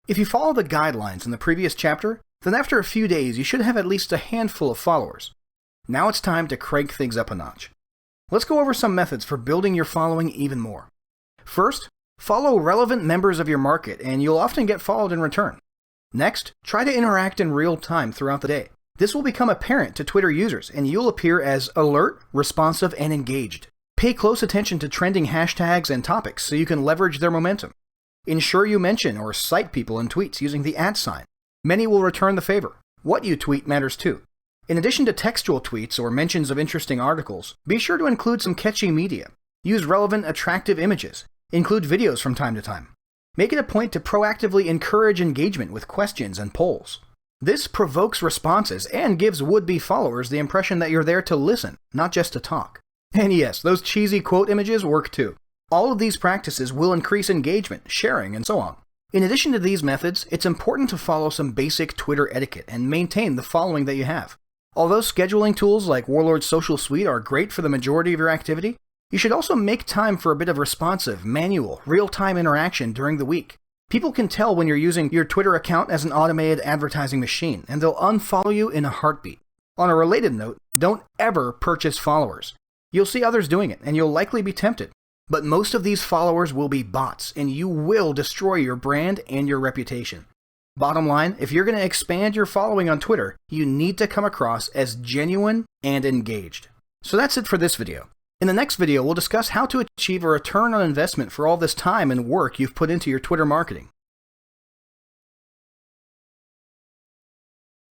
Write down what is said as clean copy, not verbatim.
If you follow the guidelines in the previous chapter, then after a few days you should have at least a handful of followers. Now it's time to crank things up a notch. Let's go over some methods for building your following even more. First, follow relevant members of your market and you'll often get followed in return. Next, try to interact in real time throughout the day. This will become apparent to Twitter users and you'll appear as alert, responsive, and engaged. Pay close attention to trending hashtags and topics so you can leverage their momentum. Ensure you mention or cite people in tweets using the @sign. Many will return the favor. What you tweet matters too. In addition to textual tweets or mentions of interesting articles, be sure to include some catchy media. Use relevant, attractive images. Include videos from time to time. Make it a point to proactively encourage engagement with questions and polls. This provokes responses and gives would-be followers the impression that you're there to listen, not just to talk. And yes, those cheesy quote images work too. All of these practices will increase engagement, sharing, and so on. In addition to these methods, it's important to follow some basic Twitter etiquette and maintain the following that you have. Although scheduling tools like Warlord's Social Suite are great for the majority of your activity, you should also make time for a bit of responsive, manual, real-time interaction during the week. People can tell when you're using your Twitter account as an automated advertising machine, and they'll unfollow you in a heartbeat. On a related note, don't ever purchase followers. You'll see others doing it, and you'll likely be tempted. But most of these followers will be bots, and you will destroy your brand and your reputation. Bottom line, if you're going to expand your following on Twitter, you need to come across as genuine and engaged. So that's it for this video. In the next video, we'll discuss how to achieve a return on investment for all this time and work you've put into your Twitter marketing.